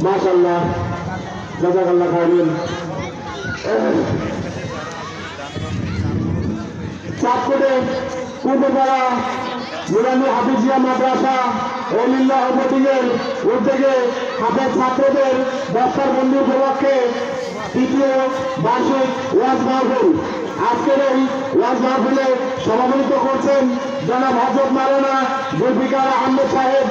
মাশাআল্লাহ, জাযাকাল্লাহ খাইরান। চাঁদপুরে পূর্বপাড়া নুরানি হাফিজিয়া মাদ্রাসা ও মিল্লাহ বোর্ডিংয়ের উদ্যোগে হাফেজ ছাত্রদের বস্তারবন্দি উপলক্ষে তৃতীয় বার্ষিক ওয়াজ মাহফিল। আজকের এই ওয়াজ মাহফিলে সভাপতিত্ব করছেন জনাব হযরত মাওলানা জুলফিকার আহমেদ সাহেব,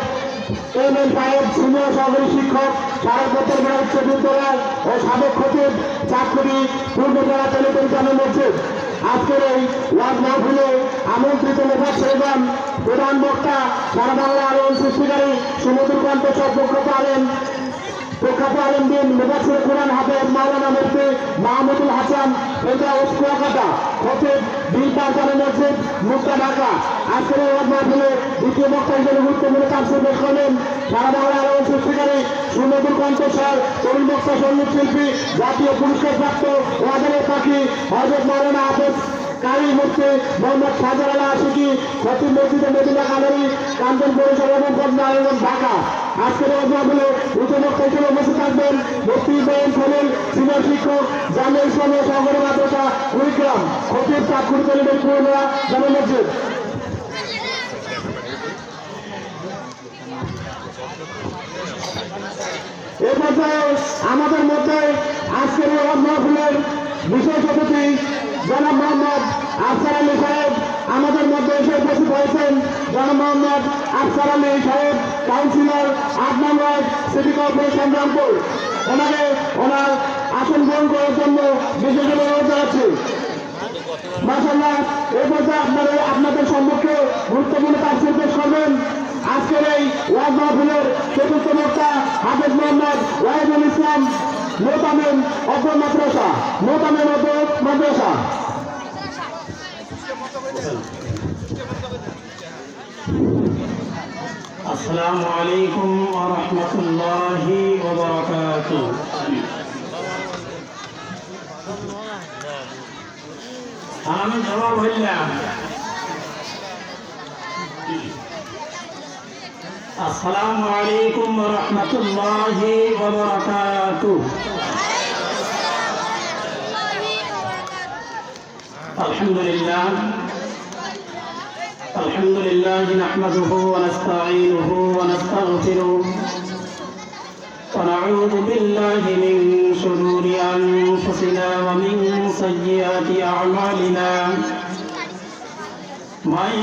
এমএন সাহেব, সিনিয়র সহকারী শিক্ষক, সাহেবপুর উচ্চ বিদ্যালয় ও সাবেক খতিব, চাঁদপুরি পূর্বপাড়া টেলিপরিচালনা মসজিদ। আজকের এই ওয়াজ মাহফিলে আমন্ত্রিত মুফাসসিরগণ, প্রধান বক্তা, সারা বাংলা আলোড়ন সৃষ্টিকারী সুমধুর কণ্ঠস্বর প্রখ্যাত আলেমদিন মুফাসসির কুরআন হাফেজ মাওলানা মুফতি মাহমুদুল হাসান ফেরদাউস কুয়াকাটা, খতিব বীরপাড় জামে মসজিদ মুক্তা ঢাকা। আজকের এই ওয়াজ মাহফিলে দ্বিতীয় বক্তা হিসেবে গুরুত্বপূর্ণ তাফসীর পেশ করলেন সারা বাংলা আলোড়ন সৃষ্টিকারী সুমধুর কণ্ঠস্বর তরুণ বক্তা, সঙ্গীত শিল্পী, জাতীয় পুরস্কার প্রাপ্ত ওয়াজারের পাখি হযরত মাওলানা হাফেজ কারি মুফতি মোহাম্মদ শাহজালাল আশিকি, খতিব মসজিদে মদিনা কানারি, কাঞ্চন পৌরসভা এবং ঢাকা। আজকের ওয়াজ মাহফিলে উপবক্তা হিসেবে উপস্থিত থাকবেন মুফতি ইব্রাহিম খলিল, সিনিয়র শিক্ষক, জামিয়া ইসলামিয়া সহকারী মাদ্রাসা কুড়িগ্রাম, খতিব চাঁদপুর পূর্ণিয়া জামে মসজিদ। এ পর্যায়ে আমাদের মধ্যে আজকের ওয়াজ মাহফিলের বিশেষ অতিথি জনাব মোহাম্মদ আফসার আলী সাহেব আমাদের মধ্যে এসে উপস্থিত হয়েছেন। জনাব মোহাম্মদ আফসার আলী সাহেব, কাউন্সিলর ৮ নম্বর সিটি কর্পোরেশন রামপুর, ওনাকে ওনার আসন গ্রহণ করার জন্য বিশেষ অনুরোধ জানাচ্ছি। মাশাআল্লাহ, এ পর্যায়ে আপনাদের সম্মুখে গুরুত্বপূর্ণ তাফসীর পেশ করবেন আজকের এই ওয়াজ মাহফিলের চতুর্থ বক্তা হাফেজ মোহাম্মদ ওয়াহিদুল ইসলাম, মোতামিম অত্র মাদ্রাসা। আসসালামু আলাইকুম ওয়া রাহমাতুল্লাহি ওয়া বারাকাতুহু। আমি জবাব হইলাম আসসালামু আলাইকুম ওয়া রাহমাতুল্লাহি ওয়া বারাকাতুহু। الحمد لله نحمده ونستعينه ونستغفره ونعوذ بالله من شرور أنفسنا ومن سيئات أعمالنا من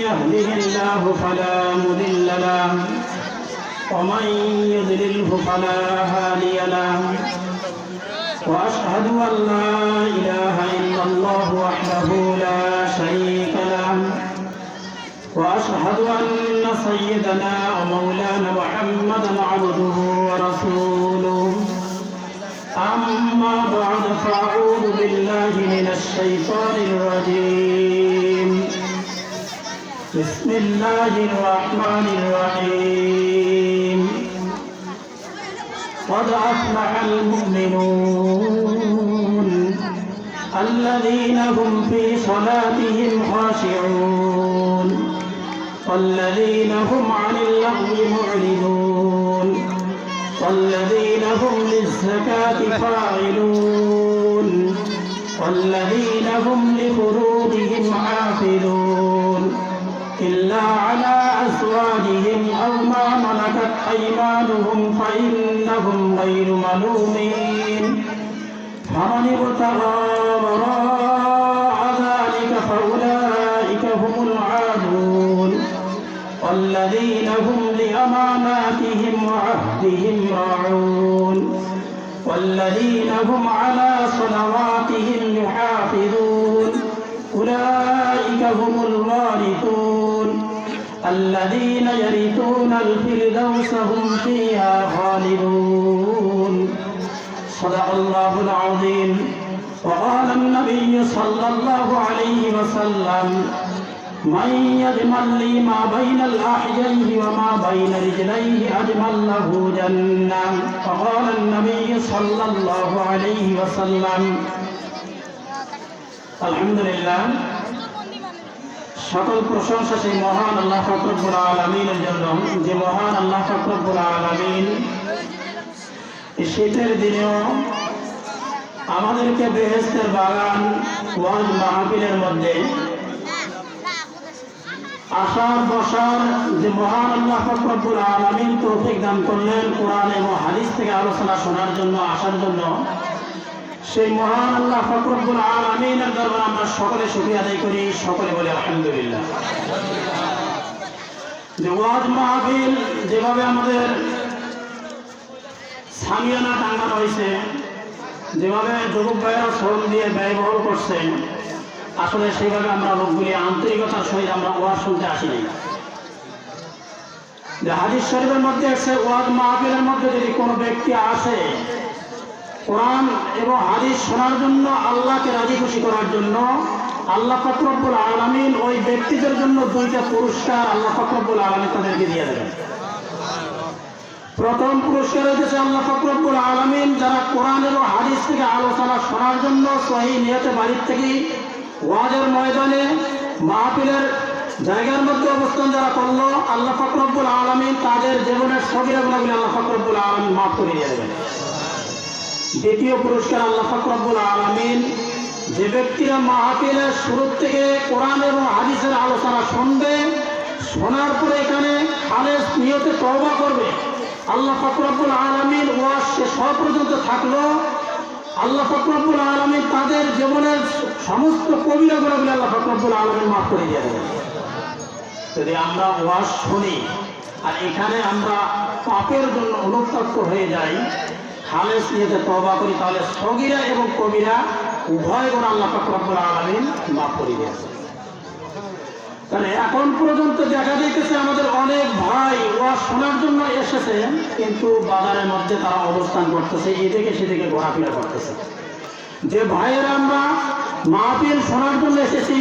يهده الله فلا مضل له ومن يضلله فلا هادي له وأشهد أن لا إله إلا الله وحده لا شريك له وأشهد أن سيدنا ومولانا محمدا عبده ورسوله أما بعد فأعوذ بالله من الشيطان الرجيم بسم الله الرحمن الرحيم قد أفلح المؤمنون الذين هم في صلاتهم خاشعون والذين هم عن اللغو معرضون والذين هم للزكاة فاعلون والذين هم لفروضهم حافظون إلا على أزواجهم أو ما ملكت أيمانهم فإنهم غير ملومين فمن ابتغى وراء ذلك فأولئك هم العادون والذين هم لأماناتهم وعهدهم راعون والذين هم على صلواتهم يحافظون أولئك هم الوارثون الذين يرثون الفردوس هم فيها خالدون صدق الله العظيم وقال النبي صلى الله عليه وسلم من يجمل لي ما بين الأحجيه وما بين رجليه أجمل له جنة وقال النبي صلى الله عليه وسلم الحمد لله সকল প্রশংসা সেই মহান আল্লাহ পাক রব্বুল আলামিনের জন্য, যে মহান আল্লাহ পাক রব্বুল আলামিন এই শীতের দিনেও আমাদেরকে বেহেশতের বাগান ওয়াজ মাহফিলের মধ্যে আসার বসার যে মহান আল্লাহ পাক রব্বুল আলামিন তৌফিক দান করলেন কোরআন এবং হাদিস থেকে আলোচনা শোনার জন্য আসার জন্য, সেই মহান আল্লাহ পাক রব্বুল আলামিনের দরবারে আমরা সকলে শুকরিয়া আদায় করি, সকলে বলি আলহামদুলিল্লাহ। যে ওয়াজ মাহফিল যেভাবে আমাদের সামিয়ানা টাঙ্গানো হয়েছে, যেভাবে যুবক ভাইয়েরা শ্রম দিয়ে ব্যয়বহুল করছেন, আসলে সেইভাবে আমরা লোকগুলি আন্তরিকতার সহিত আমরা ওয়াজ শুনতে আসিনি। যে হাদিস শরীফের মধ্যে এসে ওয়াজ মাহফিলের মধ্যে যদি কোনো ব্যক্তি আসে কোরআন এবং হাদিস শোনার জন্য, আল্লাহকে রাজি খুশি করার জন্য, আল্লাহ পাক রব্বুল আলামিন ওই ব্যক্তিদের জন্য দুইটা পুরস্কার আল্লাহ পাক রব্বুল আলামিন তাদেরকে দিয়ে দেবেন। প্রথম পুরস্কার হইতেছে আল্লাহ পাক রব্বুল আলামিন যারা কোরআন এবং হাদিস থেকে আলোচনা শোনার জন্য সহিহ নিয়তে বাড়ির থেকে ওয়াজের ময়দানে মাহফিলের জায়গার মধ্যে অবস্থান যারা করলো, আল্লাহ পাক রব্বুল আলামিন তাদের জীবনের সগীরা গুনাহগুলো আল্লাহ পাক রব্বুল আলামিন মাফ করে দিয়ে দেবেন। দ্বিতীয় পুরস্কার আল্লাহ পাক রব্বুল আলামিন যে ব্যক্তিরা মাহফিলের শুরু থেকে কোরআন এবং হাদিসের আলোচনা শুনবে, শোনার পরে এখানে খালেস নিয়তে তওবা করবে, আল্লাহ পাক রব্বুল আলামিন ওয়াজ শেষ হওয়া পর্যন্ত থাকলো, আল্লাহ পাক রব্বুল আলামিন তাদের জীবনের সমস্ত কবিরা গুনাহগুলো আল্লাহ পাক রব্বুল আলামিন মাফ করে দিয়ে দেবেন। যদি আমরা ওয়াজ শুনি আর এখানে আমরা পাপের জন্য অনুতপ্ত হয়ে যাই, খালেস নিয়তে তওবা করি, তাহলে সগীরা এবং কবিরা উভয় গুনাহ আল্লাহ পাক রব্বুল আলামিন মাফ করে দিয়েছে। তাহলে এখন পর্যন্ত দেখা যাইতেছে আমাদের অনেক ভাই ওয়াজ শোনার জন্য এসেছে, কিন্তু বাজারের মধ্যে তারা অবস্থান করতেছে, এদিকে সেদিকে ঘোরাফেরা করতেছে। যে ভাইয়েরা আমরা মাহফিল শোনার জন্য এসেছি,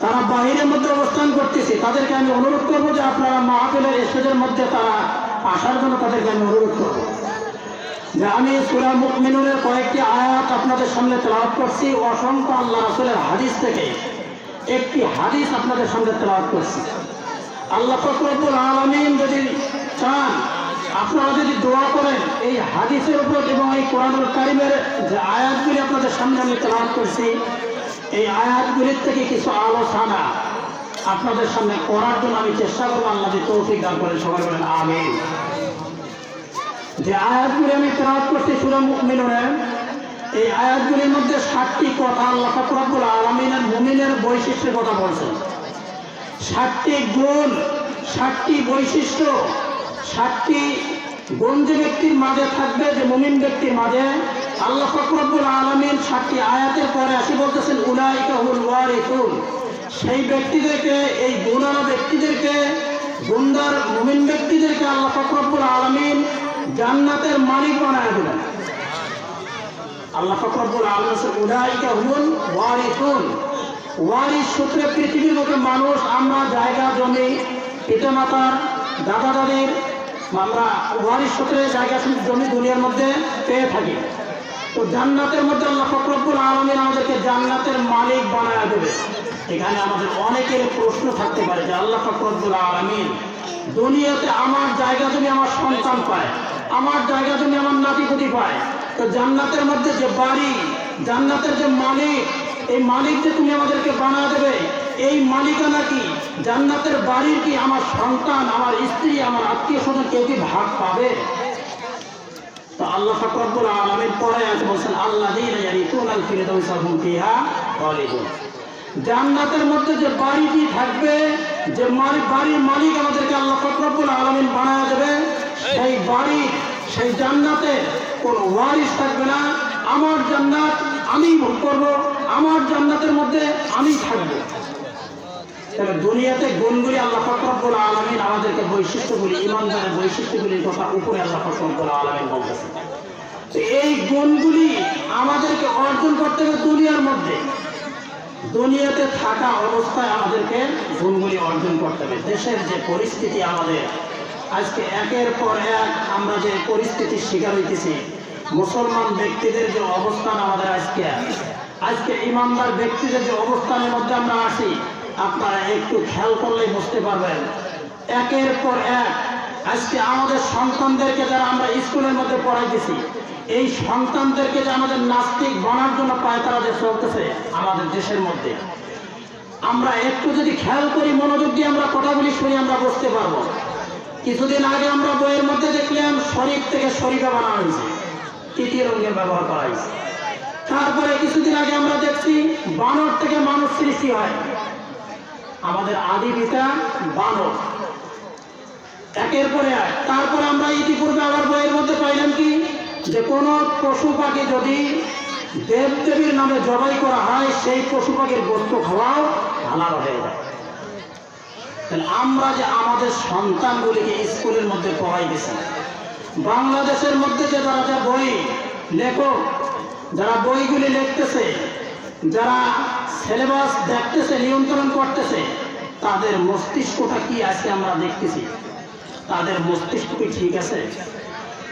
তারা বাহিরের মধ্যে অবস্থান করতেছে, তাদেরকে আমি অনুরোধ করবো যে আপনারা মাহফিলের স্টেজের মধ্যে তারা আসার জন্য তাদেরকে আমি অনুরোধ করবো। যে আমি সূরা মুমিনুনের কয়েকটি আয়াত আপনাদের সামনে তেলাওয়াত করছি, অসংখ্য আল্লাহ রাসূলের হাদিস থেকে একটি হাদিস আপনাদের সামনে তেলাওয়াত করছি। আল্লাহ পাক রব্বুল আলামিন যদি চান, আপনারা যদি দোয়া করেন এই হাদিসের উপর এবং এই কোরআনুল কারীমের যে আয়াতগুলি আপনাদের সামনে আমি তেলাওয়াত করছি, এই আয়াতগুলির থেকে কিছু আলোচনা আপনাদের সামনে করার জন্য আমি চেষ্টা করবো। আল্লাহ যদি তৌফিক দান করেন, সবাই বলেন আমিন। যে আয়াতগুলি আমি তেলাওয়াত করছি সূরা মুমিনুনের, এই আয়াতগুলির মধ্যে 7টি কথা আল্লাহ পাক রব্বুল আলামিনের মুমিনের বৈশিষ্ট্যের কথা বলছেন। 7টি গুণ, 7টি বৈশিষ্ট্য, 7টি গুণ যে ব্যক্তির মাঝে থাকবে, যে মুমিন ব্যক্তির মাঝে, আল্লাহ পাক রব্বুল আলামিন 7টি আয়াতের পরে আসি বলতেছেন উলাইকা হুল ওয়ারিসুন। সেই ব্যক্তিদেরকে, এই গুণানা ব্যক্তিদেরকে, গুণদার মুমিন ব্যক্তিদেরকে আল্লাহ পাক রব্বুল আলামিন জান্নাতের মালিক বানায় দেবেন। আল্লাহ পাক রব্বুল আলামিন উলাইকা হুল ওয়ারিসুন। ওয়ারিস সূত্রে পৃথিবীর মধ্যে মানুষ আমরা জায়গা জমি পিতামাতার দাদা দাদির আমরা ওয়ারিস সূত্রে জায়গা জমি দুনিয়ার মধ্যে পেয়ে থাকি। তো জান্নাতের মধ্যে আল্লাহ পাক রব্বুল আলামিন আমাদেরকে জান্নাতের মালিক বানায় দেবে। এখানে আমাদের অনেকের প্রশ্ন থাকতে পারে যে আল্লাহ পাক রব্বুল আলামিন দুনিয়াতে আমার জায়গা জমি আমার সন্তান পায়, আমার জায়গা জমি আমার নাতিপুতি পায়, তো জান্নাতের মধ্যে যে বাড়ি, জান্নাতের যে মালিক, এই মালিক যে তুমি আমাদেরকে বানা দেবে, এই মালিকানা কি, জান্নাতের বাড়ির কি আমার সন্তান, আমার স্ত্রী, আমার আত্মীয় স্বজন কেউ কি ভাগ পাবে? তো আল্লাহ পাক রব্বুল আলামিন পরে আছে বলছেন আল্লাযীনা ইয়ারিসুনাল ফিরদাউসা হুম ফিহা খালিদুন। জান্নাতের মধ্যে যে বাড়িটি থাকবে, যে বাড়ির মালিক আমাদেরকে আল্লাহ পাক রব্বুল আলামিন বানায় দেবে, সেই বাড়ি, সেই জান্নাতে কোনো ওয়ারিস থাকবে না। আমার জান্নাত আমি ভোগ করব, আমার জান্নাতের মধ্যে আমি থাকবো। তাহলে দুনিয়াতে গুণগুলি আল্লাহ পাক রব্বুল আলামিন আমাদেরকে বৈশিষ্ট্যগুলি, ঈমানদারের বৈশিষ্ট্যগুলির কথা উপরে আল্লাহ পাক রব্বুল আলামিন বলতেছেন। এই গুণগুলি আমাদেরকে অর্জন করতে হবে দুনিয়ার মধ্যে, দুনিয়াতে থাকা অবস্থায় আমাদেরকে গুণগুলি অর্জন করতে হবে। দেশের যে পরিস্থিতি আমাদের আজকে, একের পর এক আমরা যে পরিস্থিতির শিকার হইতেছি, মুসলমান ব্যক্তিদের যে অবস্থান আমাদের আজকে ইমানদার ব্যক্তিদের যে অবস্থানের মধ্যে আমরা আসি, আপনারা একটু খেয়াল করলেই বুঝতে পারবেন। একের পর এক আজকে আমাদের সন্তানদেরকে যারা আমরা স্কুলের মধ্যে পড়াইতেছি, এই সন্তানদেরকে যে আমাদের নাস্তিক বানার জন্য পায়তারা যে চলতেছে আমাদের দেশের মধ্যে, আমরা একটু যদি খেয়াল করি, মনোযোগ দিয়ে আমরা কথাগুলি শুনি, আমরা বুঝতে পারবো। কিছুদিন আগে আমরা বইয়ের মধ্যে দেখলাম শরীফ থেকে শরীফা বানানো হয়েছে, তৃতীয় রঙের ব্যবহার করা হয়েছে। তারপরে কিছুদিন আগে আমরা দেখছি বানর থেকে মানুষ সৃষ্টি হয়, আমাদের আদি পিতা বানর, একের পরে এক। তারপরে আমরা ইতিপূর্বে আবার বইয়ের মধ্যে পাইলাম কি, যে কোনো পশু পাখি যদি দেবদেবীর নামে জবাই করা হয়, সেই পশু পাখির বস্তু খাওয়াও হালাল হয়ে যায়। তাহলে আমরা যে আমাদের সন্তানগুলিকে স্কুলের মধ্যে পড়াইতেছি, বাংলাদেশের মধ্যে যে যারা বই লেখক, যারা বইগুলি লিখতেছে, যারা সিলেবাস দেখতেছে, নিয়ন্ত্রণ করতেছে, তাদের মস্তিষ্কটা কি আছে আমরা দেখতেছি। তাদের মস্তিষ্ক কি ঠিক আছে?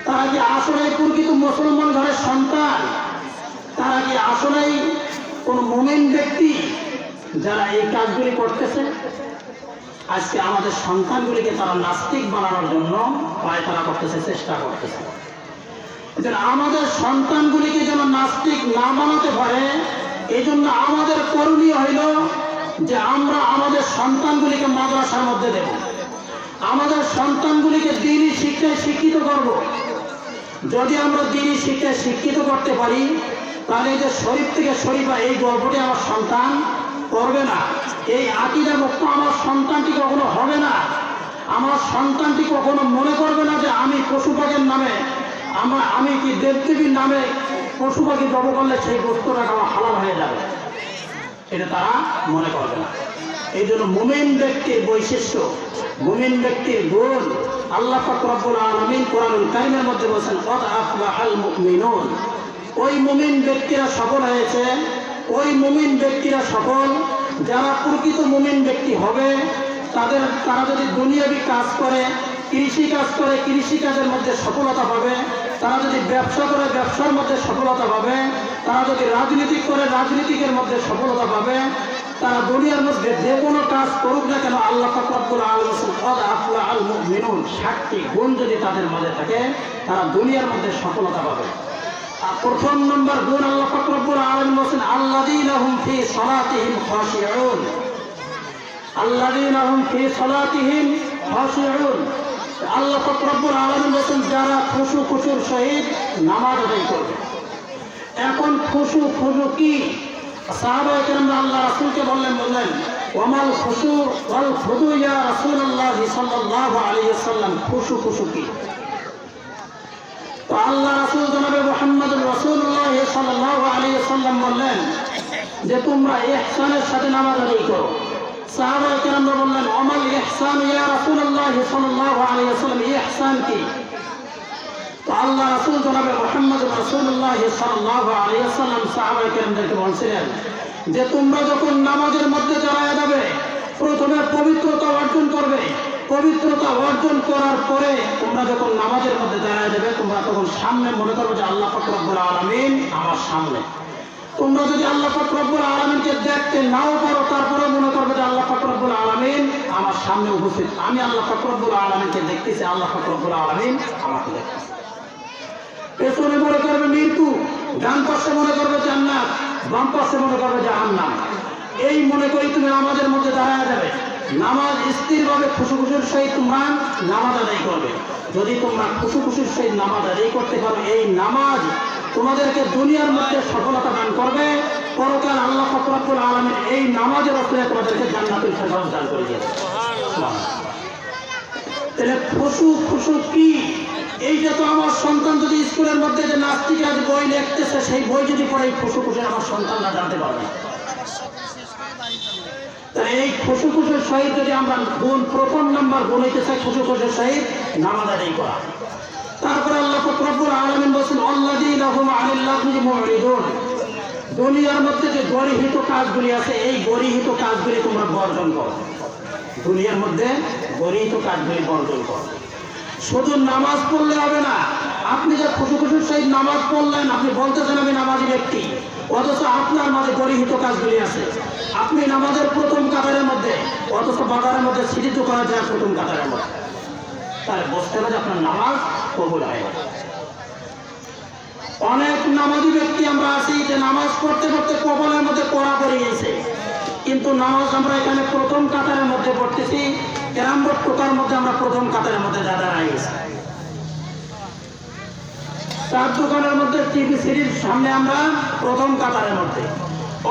তারা কি আসলে প্রকৃত মুসলমান ঘরের সন্তান? তারা কি আসলেই কোন মুমিন ব্যক্তি যারা এই কাজগুলি করতেছে? আজকে আমাদের সন্তানগুলিকে তারা নাস্তিক বানানোর জন্য পায়তারা করতেছে, চেষ্টা করতেছে। আমাদের সন্তানগুলিকে যেন নাস্তিক না বানাতে পারে, এই জন্য আমাদের করণীয় হইল যে আমরা আমাদের সন্তানগুলিকে মাদ্রাসার মধ্যে দেব, আমাদের সন্তানগুলিকে দ্বীনি শিক্ষায় শিক্ষিত করব। যদি আমরা দ্বীনি শিক্ষায় শিক্ষিত করতে পারি, তাহলে যে শরীফ থেকে শরীফা এই গল্পটি আমার সন্তান করবে না, এই আকীদা মুক্ত আমার সন্তানটি কখনো হবে না। আমার সন্তানটি কখনো মনে করবে না যে আমি পশু পাখির নামে, আমি কি দেবদেবীর নামে পশু পাখি জব করলে সেই বস্তুটা খাওয়া হালাল হয়ে যাবে, এটা তারা মনে করবে না। এই জন্য মুমিন ব্যক্তির বৈশিষ্ট্য, মুমিন ব্যক্তির গুণ আল্লাহ পাক রব্বুল আলামিন কোরআনুল কারীমের মধ্যে বলেছেন, কদ আফলাহাল মুমিনুন। ওই মুমিন ব্যক্তিরা সফল হয়েছে, ওই মুমিন ব্যক্তিরা সফল যারা প্রকৃত মুমিন ব্যক্তি হবে। তারা যদি দুনিয়াবি কাজ করে, কৃষি কাজ করে, কৃষি কাজের মধ্যে সফলতা পাবে। তারা যদি ব্যবসা করে, ব্যবসার মধ্যে সফলতা পাবে। তারা যদি রাজনীতি করে, রাজনীতিকের মধ্যে সফলতা পাবে। তারা দুনিয়ার মধ্যে যে কোনো কাজ করুক না কেন, আল্লাহ পাক রব্বুল আলামিন কদ আফলাহাল মুমিনুন, 7টি গুণ যদি তাদের মধ্যে থাকে, তারা দুনিয়ার মধ্যে সফলতা পাবে। প্রথম নম্বর গুণ আল্লাহ পাক রব্বুল আলামিন বলেন, আল্লাযীনা হুম ফি সালাতিহিম খাশিউন। আল্লাযীনা হুম ফি সালাতিহিম খাশিউন, আল্লাহ পাক রব্বুল আলামিন বলেন যারা খুশু খুশুর সহিত নামাজ আদায় করবে। এখন খুশু কি? সাহাবায়ে কেরাম আল্লাহ রাসূলকে বললেন ওয়ামাল খুশু ওয়াল খুদু ইয়া রাসূলুল্লাহ সাল্লাল্লাহু আলাইহি ওয়াসাল্লাম, খুশু কি? তো আল্লাহ রাসূল জনাবে মুহাম্মদুর রাসূলুল্লাহ সাল্লাল্লাহু আলাইহি ওয়াসাল্লাম বললেন যে তোমরা ইহসানের সাথে নামাজ আদায় করো। সাহাবায়ে কেরাম বললেন ওয়ামাল ইহসান ইয়া রাসূলুল্লাহ সাল্লাল্লাহু আলাইহি ওয়াসাল্লাম, ইহসান কি? তো আল্লাহ রাসূল জনাবে মুহাম্মদুর রাসূলুল্লাহ সাল্লাল্লাহু আলাইহি ওয়াসাল্লাম সাহাবায়ে কেরামদেরকে বলছিলেন যে তোমরা যখন নামাজের মধ্যে দাঁড়ায় যাবে, প্রথমে পবিত্রতা অর্জন করবে। পবিত্রতা অর্জন করার পরে তোমরা যখন নামাজের মধ্যে দাঁড়ায় যাবে, তোমরা তখন সামনে মনে করবে যে আল্লাহ পাক রব্বুল আলামিন আমার সামনে। তোমরা যদি আল্লাহ পাক রব্বুল আলামিনকে দেখতে নাও পারো, তারপরে মনে করবে যে আল্লাহ পাক রব্বুল আলামিন আমার সামনে উপস্থিত, আমি আল্লাহ পাক রব্বুল আলামিনকে দেখতেছি, আল্লাহ পাক রব্বুল আলামিন আমাকে দেখতেছে। পেছনে মনে করবে মৃত্যু, ডান পাশে মনে করবে জান্নাত, বাম পাশে মনে করবে জাহান্নাম। এই মনে করি তুমি নামাজের মধ্যে দাঁড়ায় যাবে। নামাজ স্থিরভাবে খুশুর সহিত তোমরা নামাজ আদায় করবে। যদি তোমরা খুশুর সহিত নামাজ আদায় করতে পারো, এই নামাজ তোমাদেরকে দুনিয়ার মধ্যে সফলতা দান করবে। পরকাল আল্লাহ পাক রব্বুল আলামিন এই নামাজের ওপরে তোমাদেরকে জান্নাতুল ফেরদাউস দান করে দিয়েছে। তাহলে খুশু কি? এইটা তো আমার সন্তান যদি স্কুলের মধ্যে যে নাস্তিকের বই লিখতেছে, সেই বই যদি পড়ে খুশু আমার সন্তানরা জানতে পারবে। তাহলে এই খুশুর সহিত যদি আমরা গুণ, প্রথম নাম্বার গুণ হইতে চাই খুশুর সহিত নামাজ আদায় করা। তারপরে আল্লাহ পাক রব্বুল আলামিন বলেন আল্লাযীনা হুম আনিল লাগwi মুরিদুন। দুনিয়ার মধ্যে যে গরিহিত কাজগুলি আছে, এই গরিহিত কাজগুলি তোমরা বর্জন করো। দুনিয়ার মধ্যে গরিহিত কাজগুলি বর্জন করো। শুধু নামাজ পড়লে হবে না। আপনি যে খুশুর সহিত নামাজ পড়লেন, আপনি বলতেছেন আমি নামাজি ব্যক্তি, অথচ আপনার মাঝে গরিহিত কাজগুলি আছে। আপনি নামাজের প্রথম কাতারের মধ্যে, অথচ বাজারের মধ্যে সিটি করা যায় প্রথম কাতারের মধ্যে। তাহলে বুঝতে হবে যে আপনার নামাজ কবুল হয় না। অনেক নামাজি ব্যক্তি আমরা আছি যে নামাজ পড়তে পড়তে কবলের মধ্যে পড়া পড়ে গেছে, কিন্তু নামাজ আমরা এখানে প্রথম কাতারের মধ্যে পড়তেছি, ক্যারাম বোর্ড টোকার মধ্যে আমরা প্রথম কাতারের মধ্যে দাঁড়ায় গেছি। চার দোকানের মধ্যে টিভি সিরিজ সামনে আমরা প্রথম কাতারের মধ্যে।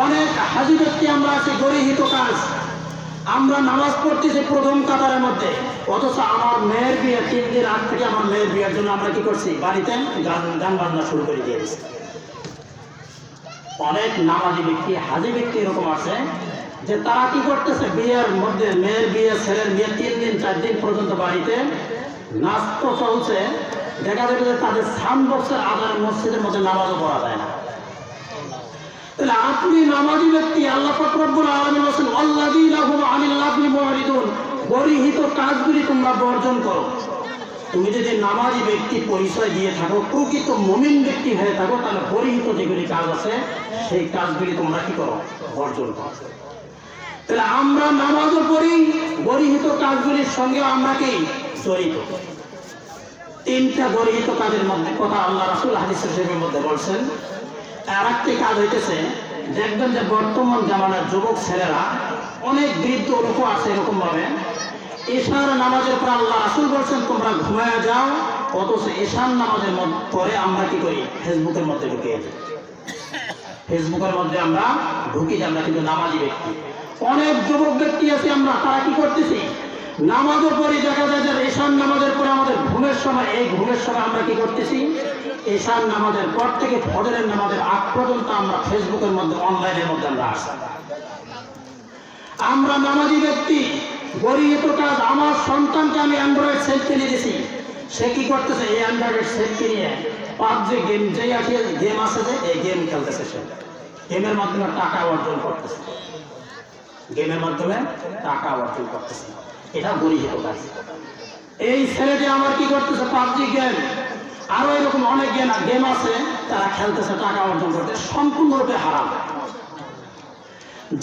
অনেক হাজি ব্যক্তি আমরা আছি গরিহিত কাজ, আমরা নামাজ পড়তেছি প্রথম কাতারের মধ্যে, অথচ আমার মেয়ের বিয়ে 3 দিন আগ থেকে আমার মেয়ের বিয়ের জন্য আমরা কি করছি, বাড়িতে গান বাজনা শুরু করে দিয়ে দিচ্ছি। অনেক নামাজি ব্যক্তি হাজি ব্যক্তি এরকম আছে যে তারা কি করতেছে, বিয়ের মধ্যে মেয়ের বিয়ে ছেলের বিয়ে 3 দিন 4 দিন পর্যন্ত বাড়িতে নাচ তো চলছে, দেখা যাবে যে তাদের সাউন্ড বক্সের আজান মসজিদের মধ্যে নামাজও পড়া যায় না। তাহলে আপনি নামাজি ব্যক্তি, আল্লাহ পাক রব্বুল আলামিন বলেন আল্লাযীনা হুম আনিল লাগবি মুরিদুন, গরিহিত কাজগুলি তোমরা বর্জন করো। তুমি যদি নামাজি ব্যক্তি পরিচয় দিয়ে থাকো, প্রকৃত মুমিন ব্যক্তি হয়ে থাকো, তাহলে গরিহিত যেগুলি কাজ আছে সেই কাজগুলি তোমরা কি করো, বর্জন করো। তাহলে আমরা নামাজও পড়ি, গরিহিত কাজগুলির সঙ্গে আমরা কি জড়িত। 3টা গরিহিত কাজের মধ্যে কথা আল্লাহ রাসূল হাদিস শরীফের মধ্যে বলছেন। আর একটি কাজ হইতেছে, দেখবেন যে বর্তমান জামানার যুবক ছেলেরা অনেক বৃদ্ধ লোক আছে এরকম ভাবে, ঈশার নামাজের পর আল্লাহ রাসূল বলছেন তোমরা ঘুমায় যাও, অথচ ঈশার নামাজের পরে আমরা কি করি, ফেসবুকের মধ্যে ঢুকে যাই। ফেসবুকের মধ্যে আমরা ঢুকি, আমরা কিন্তু নামাজি ব্যক্তি। অনেক যুবক ব্যক্তি আছে আমরা, তারা কি করতেছি, নামাজের পরে দেখা যায় যে ঈশার নামাজের পরে আমাদের ঘুমের সময়, এই ঘুমের সময় আমরা কি করতেছি, ঈশার নামাজের পর থেকে ফজরের নামাজের আগ পর্যন্ত আমরা ফেসবুকের মধ্যে, অনলাইনের মধ্যে আমরা আসি। আমরা নামাজি ব্যক্তি, গরিহিত কাজ, আমার সন্তানকে আমি অ্যান্ড্রয়েড সেট কিনে দিয়েছি, সে কি করতেছে, এই অ্যান্ড্রয়েড সেট কিনে পাবজি গেম, যেই আছে গেম আছে যে এই গেম খেলতেছে, সে গেমের মাধ্যমে টাকা অর্জন করতেছে, গেমের মাধ্যমে টাকা অর্জন করতেছে, এটা গরিহিত কাজ। এই ছেলেটি আমার কি করতেছে, পাবজি গেম আরো এরকম অনেক গেম আছে, তারা খেলতেছে, টাকা অর্জন করতেছে, সম্পূর্ণরূপে হারাম।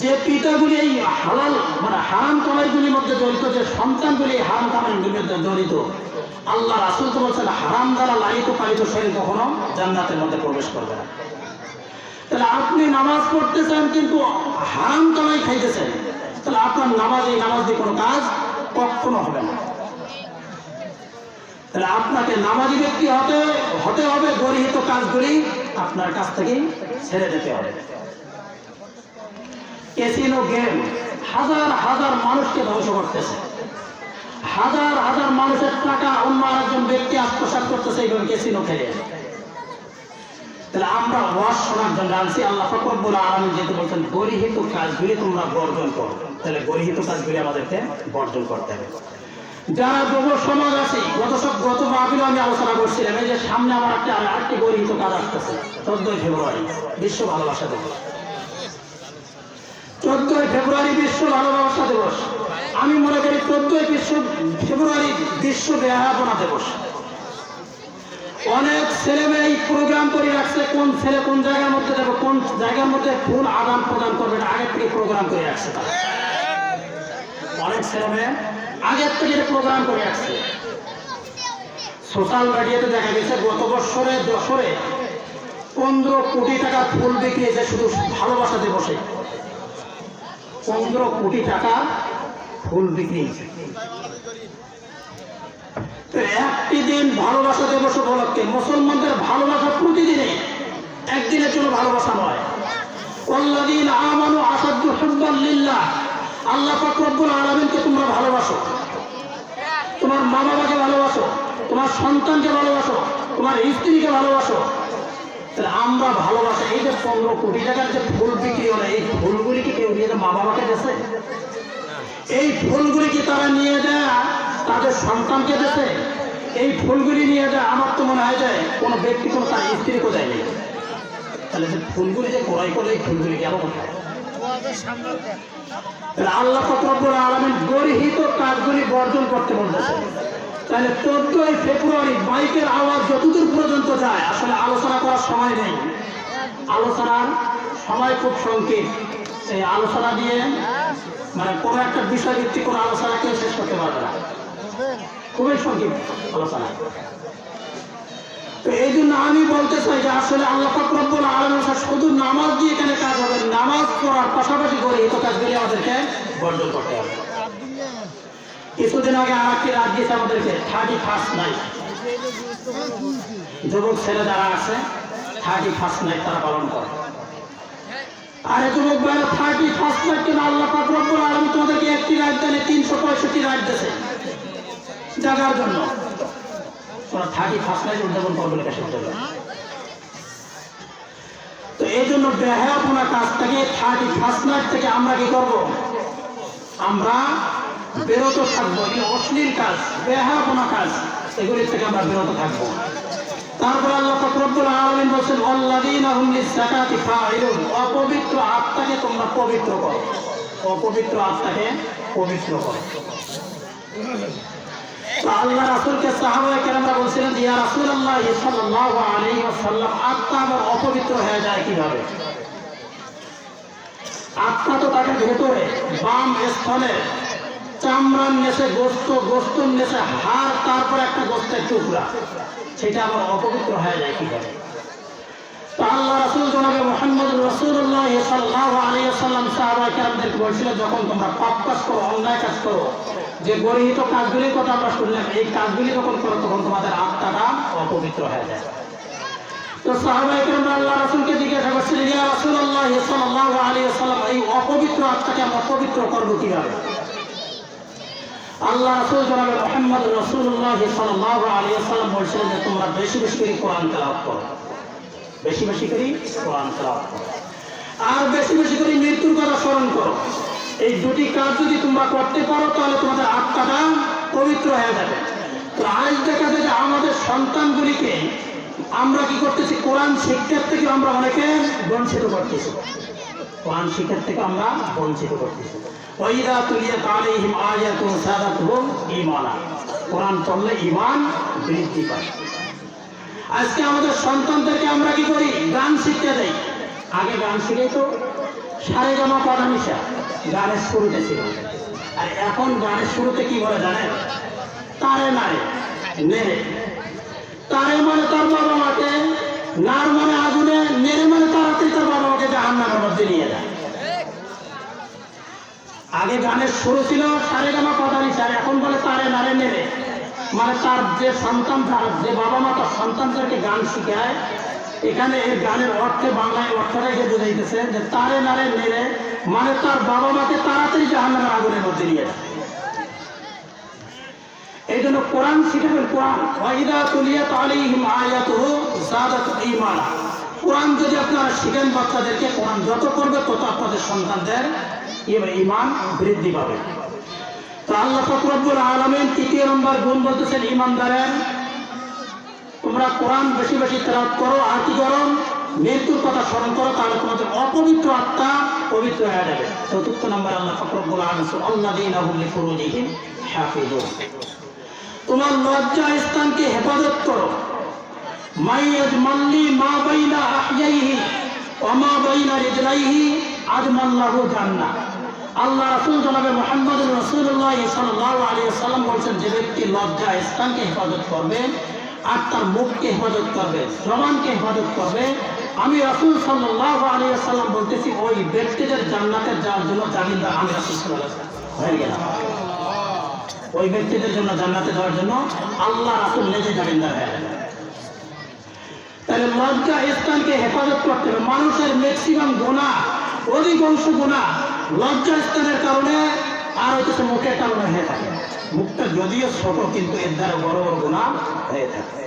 যে পিতাগুলি এই হালাল মানে হারাম কামাইগুলির মধ্যে জড়িত, যে সন্তানগুলি হারাম কামাইগুলির মধ্যে জড়িত, আল্লাহ রাসূল তো বলছেন হারাম দ্বারা লালিত পালিত শরীর কখনো জান্নাতের মধ্যে প্রবেশ করবে না। তাহলে আপনি নামাজ পড়তেছেন কিন্তু হারাম কামাই খাইতেছেন, তাহলে আপনার নামাজ, এই নামাজ দিয়ে কোনো কাজ কখনো হবে না। তাহলে আপনাকে নামাজি ব্যক্তি হতে হবে, গরিহিত কাজগুলি আপনার কাছ থেকে ছেড়ে দিতে হবে। ক্যাসিনো গেম হাজার হাজার মানুষকে ধ্বংস করতেছে, হাজার হাজার মানুষের টাকা অন্য আরেকজন ব্যক্তি আত্মসাৎ করতেছে এইভাবে ক্যাসিনো খেলে। তাহলে আমরা ওয়াজ শোনার জন্য আনছি, আল্লাহ পাক রব্বুল আলামিন যেহেতু বলছেন গরিহিত কাজগুলি তোমরা বর্জন করো, তাহলে গরিহিত কাজগুলি আমাদেরকে বর্জন করতে হবে। যারা যুব সমাজ আছে, গত মাহফিলে আমি আলোচনা করছিলাম, এই যে সামনে আমার আরেকটি গরিহিত কাজ আসতেছে, 14ই ফেব্রুয়ারি বিশ্ব ভালোবাসা দিবস। 14ই ফেব্রুয়ারি বিশ্ব ভালোবাসা দিবস। আমি মনে করি 14ই ফেব্রুয়ারি বিশ্ব বেহায়াপনা দিবস। অনেক ছেলে মেয়ে প্রোগ্রাম করে রাখছে, কোন ছেলে কোন জায়গার মধ্যে যাবে, কোন জায়গার মধ্যে ফুল আদান প্রদান করবে, আগের থেকে প্রোগ্রাম করে রাখছে। অনেক ছেলে মেয়ে আগের থেকে প্রোগ্রাম করে রাখছে। সোশ্যাল মিডিয়াতে দেখা গেছে গত বছরে 15 কোটি টাকা ফুল বিক্রি হয়েছে শুধু ভালোবাসা দিবসে। 15 কোটি টাকা ফুল বিক্রি হয়েছে। একটি দিন ভালোবাসা দিবস উপলক্ষে মুসলমানদের ভালোবাসা প্রতিদিনে, একদিনের জন্য ভালোবাসা নয়। ওয়াল্লাযীনা আমানু আশাদ্দু হুব্বান লিল্লাহ, আল্লাহ পাক রব্বুল আলামিনকে তোমরা ভালোবাসো, তোমার মা বাবাকে ভালোবাসো, তোমার সন্তানকে ভালোবাসো, তোমার স্ত্রীকে ভালোবাসো। তাহলে আমরা ভালোবাসা, এই যে 15 কোটি টাকার যে ফুল বিক্রি হলো, এই ফুলগুলি কি কেউ নিয়ে মা বাবাকে দিয়েছে? এই ফুলগুলি কি তারা নিয়ে যায় তাদের সন্তানকে দিয়েছে? এই ফুলগুলি নিয়ে যায়, আমার তো মনে হয় যায় কোনো ব্যক্তি কোনো তার স্ত্রীকে দেয়নি। তাহলে যে ফুলগুলি যে ক্রয় করলে এই ফুলগুলি কেন কোথায়? তাহলে আল্লাহ পাক রব্বুল আলামিন গরিহিত কাজগুলি বর্জন করতে বলতেছে। তাহলে 14ই ফেব্রুয়ারি মাইকের আওয়াজ যতদূর পর্যন্ত যায়, আসলে আলোচনা করার সময় নেই, আলোচনার সময় খুব সংক্ষিপ্ত। এই আলোচনা দিয়ে মানে কোনো একটা বিষয় ভিত্তিক কোনো আলোচনা কেউ শেষ করতে পারবে না। খুবই সংক্ষিপ্ত আলোচনা। তো এই জন্য আমি বলতে চাই যে আসলে আল্লাহ পাক রব্বুল আলামিন শুধু নামাজ দিয়ে এখানে কাজ হবে, নামাজ পড়ার পাশাপাশি করে এই কাজগুলি আমাদেরকে বর্জন করতে হবে। কিছুদিন আগে আর একটি রাত দিয়েছে আমাদেরকে 31st নাইট, যুবক ছেলে যারা আছে 31st নাইট তারা পালন করে। আরে যুবক ভাইরা 31st নাইট কেন আল্লাহ পাক রব্বুল আলামিন তোমাদেরকে একটি রাত দেন, 365 রাত দিয়েছে জাগার জন্য। তোমরা 31st নাইট উদযাপন করবে না কেসের জন্য? তো এই জন্য বেহায়াপনা কাজ থেকে 31st নাইট থেকে আমরা কি করব? আমরা বিরত থাকবো। এই অশ্লীল কাজ, বেহায়াপনা কাজ, এগুলির থেকে আমরা বিরত থাকবো। তারপরে আল্লাহ পাক রব্বুল আলামিন বলেন আল্লাযীনা হুম লিয-যাকাতি ফাঈলুন, অপবিত্র আত্মাকে তোমরা পবিত্র করো, অপবিত্র আত্মাকে পবিত্র করো। তো আল্লাহ রাসূলকে সাহাবায়ে কেরামরা বলছিলেন যে ইয়া রাসূলুল্লাহ সাল্লাল্লাহু আলাইহি ওয়াসাল্লাম, আত্মা আবার অপবিত্র হয়ে যায় কিভাবে? আত্মা তো তাকে ভেতরে বাম স্থলে চামড়ার নেশে গোস্ত, গোস্তর নেশে হাড়, তারপর একটা গোস্তের টুকরা, সেটা আবার অপবিত্র হয়ে যায় কিভাবে? তো আল্লাহ রাসূল জনাবে মুহাম্মদ রাসূলুল্লাহ সাল্লাল্লাহু আলাইহি ওয়াসাল্লাম সাহাবায়ে কেরামদেরকে বলছিলেন, যখন তোমরা পাপ কাজ করো, অন্যায় কাজ করো, যে গর্হিত কাজগুলির কথা আমরা শুনলাম, এই কাজগুলি যখন করো তখন তোমাদের আত্মাটা অপবিত্র হয়ে যায়। তো সাহাবায়ে কেরামরা আল্লাহ রাসূলকে জিজ্ঞাসা করছিলেন, ইয়া রাসূলুল্লাহ সাল্লাল্লাহু আলাইহি ওয়াসাল্লাম, এই অপবিত্র আত্মাকে আমরা পবিত্র করব কিভাবে? আল্লাহ রাসূল জনাবে মুহাম্মদ রাসূলুল্লাহ সাল্লাল্লাহু আলাইহি ওয়াসাল্লাম বলছিলেন যে তোমরা বেশি বেশি করে কোরআন তেলাওয়াত করো, বেশি বেশি করে কোরআন তেলাওয়াত করো, আর বেশি বেশি করে মৃত্যুর কথা স্মরণ করো। এই দুটি কাজ যদি তোমরা করতে পারো তাহলে তোমাদের আত্মাটা পবিত্র হয়ে যাবে। তো আজ দেখা যায় যে আমাদের সন্তানগুলিকে আমরা কি করতেছি? কোরআন শিক্ষার থেকে আমরা অনেকে বঞ্চিত করতেছি, কোরআন শিক্ষার থেকে আমরা বঞ্চিত করতেছি। ওয়াইদা তুলিয়াত আলাইহিম আয়াতুন সাদাতুহুম ঈমানা, কোরআন পড়লে ঈমান বৃদ্ধি পায়। আজকে আমাদের সন্তানদেরকে আমরা কি করি? গান শিক্ষা দেই। আগে গান শিখে তো সারেগামা পাধানিসা গানের শুরুতে ছিল, আর এখন গানের শুরুতে কি বলে জানেন? তারে নারে নেড়ে। তারে মানে তার বাবা মাকে, নার মানে আগুনে, নেড়ে মানে তাড়াতাড়ি তার বাবা মাকে জাহান্নামের মধ্যে নিয়ে যায়। আগে গানের শুরু ছিল সারেগামা পাধানিসা, এখন বলে তারে নারে নেড়ে। মানে তার যে সন্তান, যে বাবা মা তার সন্তানদেরকে গান শিখায়, এখানে এই গানের অর্থে বাংলায় অর্থটাই বোঝাইতেছে যে তারে নারে নেড়ে, মানে তার বাবা মাকে তাড়াতাড়ি জাহান্নামের আগুনের মধ্যে নিয়ে যায়। এই জন্য কোরআন শিখাবেন। কোরআন ওয়াইদা তুলিয়াত আলাইহিম আয়াতুহু যাদাতুহুম ঈমানা, কোরআন যদি আপনারা শিখেন বাচ্চাদেরকে, কোরআন যত করবে তত আপনাদের সন্তানদের ঈমান বৃদ্ধি পাবে। তো আল্লাহ পাক রব্বুল আলামিন ৩য় নম্বর গুণ বলতেছেন ঈমানদারের, তোমরা কোরআন বেশি বেশি তেলাওয়াত করো, আর কি করো? মৃত্যুর কথা স্মরণ করো, তাহলে তোমাদের অপবিত্র আত্মা পবিত্র হয়ে যাবে। ৪র্থ নম্বর আল্লাহ পাক রব্বুল আলামিন আল্লাযীনা হুম লিফুরুজিহিম হাফিজুন, তোমার লজ্জা স্থানকে হেফাজত করো। মাইয়াজমাল্লি মা বাইনা আহইয়াইহি ওয়া মা বাইনা রিজলাইহি আজমাল্লাহু জান্নাহ। আল্লাহ রাসূল জনাবে মুহাম্মদ রাসূলুল্লাহ সাল্লাল্লাহু আলাইহি ওয়াসাল্লাম বলেছেন, যে ব্যক্তি লজ্জা স্থানকে হেফাজত করবে, আর তার মুখকে হেফাজত করবে, জবানকে হেফাজত করবে, আমি রাসূল সাল্লাল্লাহু আলাইহি ওয়াসাল্লাম বলতেছি ওই ব্যক্তিদের জান্নাতে যাওয়ার জন্য জামিনদার আমি রাসূল সাল্লাল্লাহু আলাইহি ওয়াসাল্লাম হয়ে গেলাম। ওই ব্যক্তিদের জন্য জান্নাতে যাওয়ার জন্য আল্লাহ রাসূল নিজে জামিনদার হয়ে গেলেন। তাহলে লজ্জা স্থানকে হেফাজত করতে হবে। মানুষের ম্যাক্সিমাম গুনাহ, অধিকাংশ গুনাহ লজ্জা স্থানের কারণে আর হচ্ছে মুখের কারণে হয়ে থাকে। মুখটা যদিও ছোট কিন্তু এর দ্বারা বড় বড় গুনাহ হয়ে থাকে।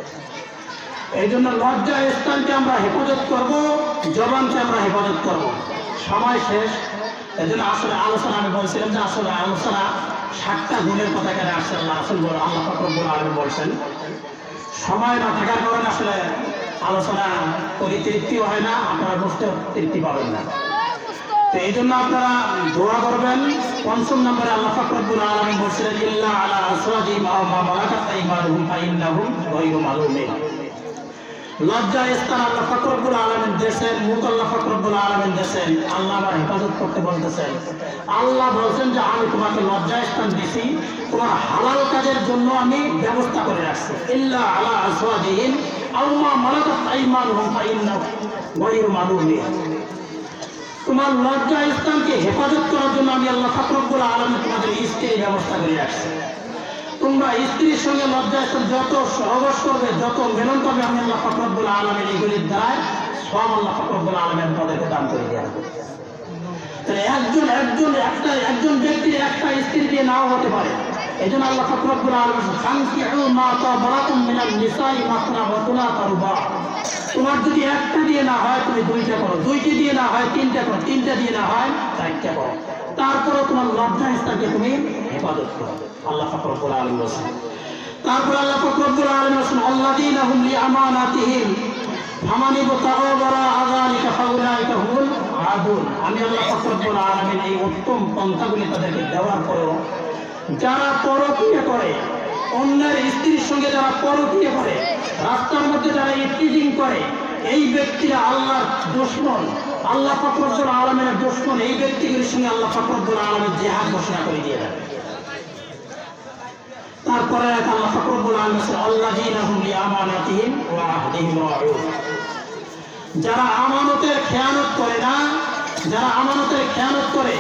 এই জন্য লজ্জা স্থানকে আমরা হেফাজত করব, জবানকে আমরা হেফাজত করব। সময় শেষ, এই জন্য আসলে আলোচনা আমি বলছিলাম যে আসলে আলোচনা 7টা গুণের কথা কেন আসছে আল্লাহ পাক রব্বুল আলামিন বলছেন। সময় না থাকার কারণে আসলে আলোচনা করে তৃপ্তিও হয় না, আপনারা বুঝতে তৃপ্তি পাবেন না। তো এই জন্য আপনারা দোয়া করবেন। ৫ম নম্বরে আল্লাহ পাক রব্বুল আলামিন বলছিলেন ইল্লা আলা আসওয়াজিহিম আও মা মালাকাত আইমানুহুম ফাইন্নাহুম গায়রু মালুমিন। লজ্জা স্থান আল্লাহ পাক রব্বুল আলামিন দেশেন, মুখ আল্লাহ পাক রব্বুল আলামিন দেশেন। আল্লাহ আবার হেফাজত করতে বলতেছেন। আল্লাহ বলছেন যে আমি তোমাকে লজ্জা স্থান দিছি, তোমার হালাল কাজের জন্য আমি ব্যবস্থা করে রাখছি। ইল্লা আলা আজওয়াজিহিম আও মা মালাকাত আইমানুহুম ফাইন্নাহু গায়রু মালুমিন। তোমার লজ্জা স্থানকে হেফাজত করার জন্য আমি আল্লাহ পাক রব্বুল আলামিন তোমাদের স্ত্রীর ব্যবস্থা করে রাখছি। তোমরা স্ত্রীর সঙ্গে লজ্জা স্থান যত সহবাস করবে, যত মেলন করবে, আমি আল্লাহ পাক রব্বুল আলামিন এগুলির দ্বারা সব আল্লাহ পাক রব্বুল আলামিন তাদেরকে দান করে দেওয়া হবে। তাহলে একজন ব্যক্তির একটা স্ত্রী দিয়ে নাও হতে পারে। এই জন্য আল্লাহ পাক রব্বুল আলামিন ফানকিহু মা তাবারাকুম মিনাল নিসাই মাসনা ওয়া সুলাসা রুবা। তোমার যদি একটা দিয়ে না হয় তুমি দুইটা করো, দুইটি দিয়ে না হয় তিনটা করো, তিনটা দিয়ে না হয় চারটা করো। তারপরে তোমার লজ্জা স্থানকে তুমি হেফাজত করো। আল্লাহ পাক রব্বুল আলামিন বলেন। তারপরে আল্লাহ পাক রব্বুল আলামিন বলেন আল্লাযীনা হুম লিআমানাতিহিম ফামানি বুতাগা ওয়ারাআ যালিকা ফাউলাইকা হুমুল আদুন। আমি আল্লাহ পাক রব্বুল আলামিন এই উত্তম পন্থাগুলি তাদেরকে দেওয়ার পরেও যারা পরকীয়া করে, অন্যের স্ত্রীর সঙ্গে যারা পরকীয়া করে, রাস্তার মধ্যে যারা ইফতিজিং করে, এই ব্যক্তিরা আল্লাহর দুশমন, আল্লাহ পাক রব্বুল আলামিনের দুশমন। এই ব্যক্তিগুলির সঙ্গে আল্লাহ পাক রব্বুল আলামিন জিহাদ ঘোষণা করে দিয়ে দেন। তারপরে আল্লাহ পাক রব্বুল আলামিন বলেন আল্লাযীনা হুম লিআমানাতিহিম ওয়া আহদিহিম রাউন। যারা আমানতের খেয়ানত করে না, যারা আমানতের খেয়ানত করে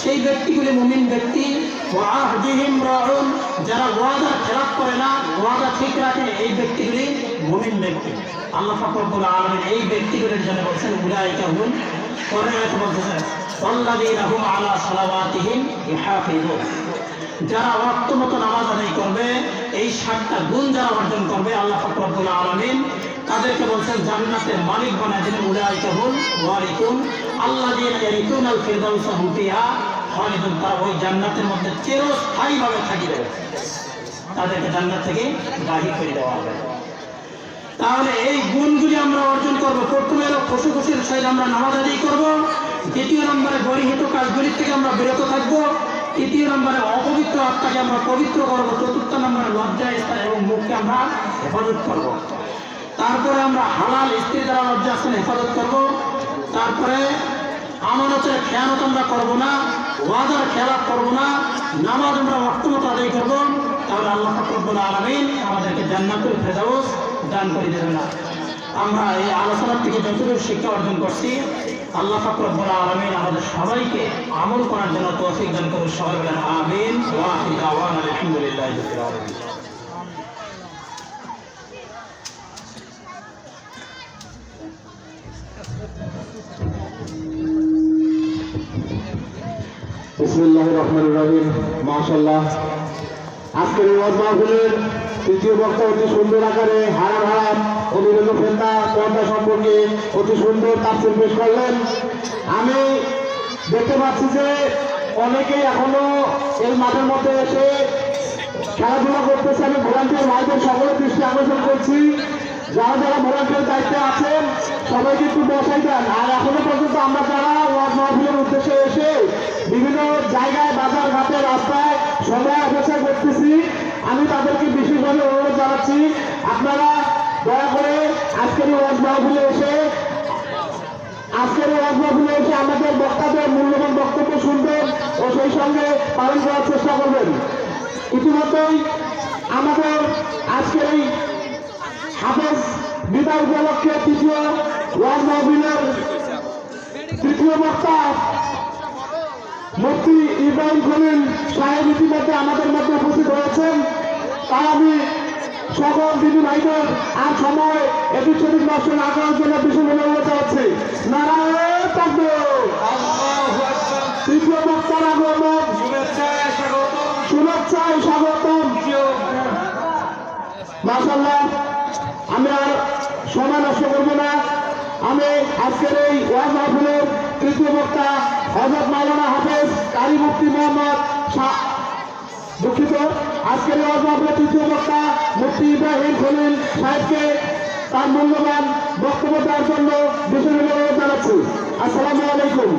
সেই ব্যক্তিগুলি মুমিন ব্যক্তি। ওয়া আহদিহিম রাউন, যারা ওয়াদার খেলাপ করে না, ওয়াদা ঠিক রাখে, এই ব্যক্তিগুলি মুমিন ব্যক্তি। আল্লাহ পাক রব্বুল আলামিন এই ব্যক্তিগুলির জন্য বলছেন উলাইকা হুম, পরে বলতেছেন আল্লাযীনা হুম আলা সালাওয়াতিহিম ইহাফিজুন। যারা ওয়াক্ত মতো নামাজ আদায় করবে, এই 7টা গুণ যারা অর্জন করবে, আল্লাহ পাক রব্বুল আলামিন তাদেরকে বলছেন জান্নাতের মালিক বানায় দিলেন। উলাইকা হুম ওয়ারিসুন আল্লাযীনা ইয়ারিসুনাল ফিরদাউসা হুম ফিহা খালিদুন। তারা ওই জান্নাতের মধ্যে চিরস্থায়ীভাবে থাকিবে, তাদেরকে জান্নাত থেকে বাহির করে দেওয়া হবে। তাহলে এই গুণগুলি আমরা অর্জন করব। প্রথমে হলো খুশির সহিত আমরা নামাজ আদায় করব। দ্বিতীয় নম্বরে গরিহিত কাজগুলির থেকে আমরা বিরত থাকবো। তৃতীয় নম্বরে অপবিত্র আত্মাকে আমরা পবিত্র করবো। চতুর্থ নম্বরে লজ্জা স্থান এবং মুখকে আমরা হেফাজত করব। তারপরে আমরা হালাল স্ত্রী দ্বারা লজ্জা স্থান হেফাজত করব। তারপরে আমানতের খেয়ানত আমরা করবো না, ওয়াদার খেলাপ করবো না, নামাজ আমরা ওয়াক্তমতো আদায় করবো। তাহলে আল্লাহ পাক রব্বুল আলামিন আমাদেরকে জান্নাতুল ফেরদাউস দান করে দেবেন না। আমরা এই আলোচনার থেকে যতটুকু শিক্ষা অর্জন করছি, আল্লাহ পাক রব্বুল আলামিন আমাদের সবাইকে আমল করার জন্য তৌফিক দান করুন। সবাই বলেন আমিন। ওয়া আখিরু দাওয়ানা আলহামদুলিল্লাহি রাব্বিল আলামিন। বিসমিল্লাহির রহমানির রহিম। মাশাআল্লাহ, আজকের এই ওয়াজ মাহফিলের তৃতীয় বক্তা অতি সুন্দর আকারে হারাম ও বিভিন্ন ফেতনা পর্দা সম্পর্কে অতি সুন্দর তাফসীর পেশ করলেন। আমি দেখতে পাচ্ছি যে অনেকেই এখনো এই মাঠের মধ্যে এসে খেলাধুলা করতেছে। আমি ভলান্টিয়ার ভাইদের সকলের দৃষ্টি আকর্ষণ করছি, যারা যারা ভলান্টিয়ার দায়িত্বে আছেন সবাইকে একটু বসাই দেন। আর এখনো পর্যন্ত আমরা যারা ওয়াজ মাহফিলের উদ্দেশ্যে এসে বিভিন্ন জায়গায়, বাজার ঘাটে, রাস্তায় সময় অপেক্ষা করতেছি, আমি তাদেরকে বিশেষভাবে অনুরোধ জানাচ্ছি আপনারা দয়া করে আজকের ওয়াজ মাহফিলে এসে আমাদের বক্তাদের মূল্যবান বক্তব্য শুনবেন ও সেই সঙ্গে পালন করার চেষ্টা করবেন। ইতিমধ্যেই আমাদের আজকের এই হাফেজ বিদায় উপলক্ষে তৃতীয় ওয়াজ মাহফিলের তৃতীয় বক্তা মুফতি ইব্রাহিম খলিল সাহেব ইতিমধ্যে আমাদের মধ্যে উপস্থিত হয়েছেন। তাই আমি সকল দিদি ভাইদের আর সময় এদিক সেদিক নষ্ট না করার জন্য বিশেষ অনুরোধ জানাচ্ছি। নারায়ণ তাকবীর। তৃতীয় বক্তার আগমন, শুভেচ্ছায় স্বাগতম। মাশাআল্লাহ, আমি আর সময় নষ্ট করবো না। আমি আজকের এই ওয়াজ মাহফিলের তৃতীয় বক্তা হযরত মাওলানা হাফেজ কারি মুফতি মোহাম্মদ দুঃখিত, আজকের ওয়াজ মাহফিলের তৃতীয় বক্তা মুফতি ইব্রাহিম খলিল সাহেবকে তার মূল্যবান বক্তব্য দেওয়ার জন্য বিশেষ অনুরোধ জানাচ্ছি। আসসালামু আলাইকুম।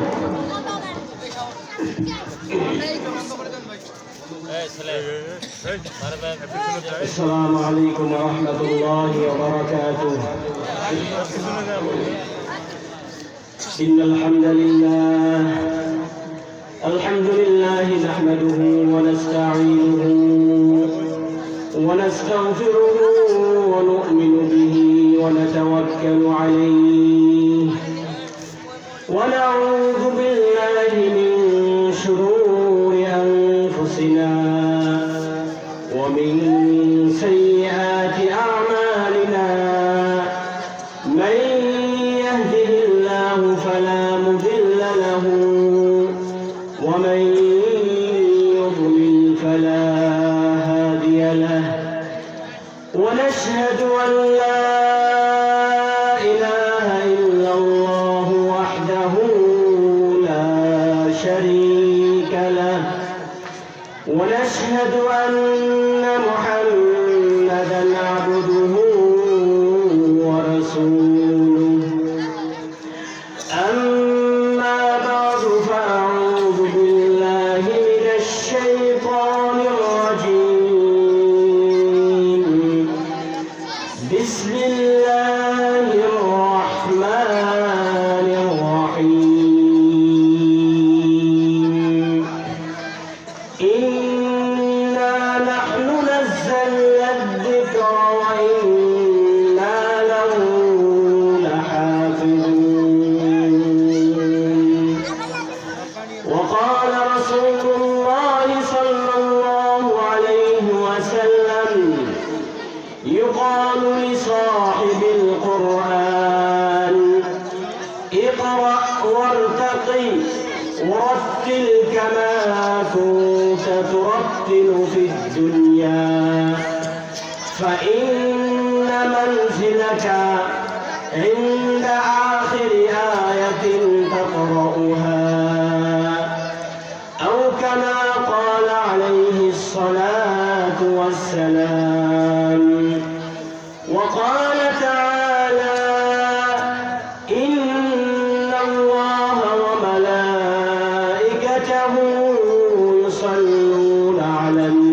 আসসালামু আলাইকুম ওয়া রাহমাতুল্লাহি ওয়া বারাকাতুহু। إن الحمد لله نحمده ونستعينه ونستغفره ونؤمن به ونتوكل عليه ونعوذ بالله من شرور أنفسنا ومن سيئات أعمالنا من يهده الله فلا مضل له ومن يضلل فلا هادي له ونشهد أن لا إله إلا الله وحده لا شريك له ونشهد أن محمدا عبده ورسوله أما بعد فأعوذ بالله من الشيطان الرجيم بسم الله الرحمن الرحيم إنا نحن نزلنا الذكر وإنا له لحافظون وقال رسول الله صلى الله عليه وسلم يقال لصاحب القرآن اقرأ وارتقي ورتل كما كنت ترتل في الدنيا فإن منزلك عند آخر آية تقرأها أو كما قال عليه الصلاة والسلام وقال تعالى إن الله وملائكته يصلون على النبي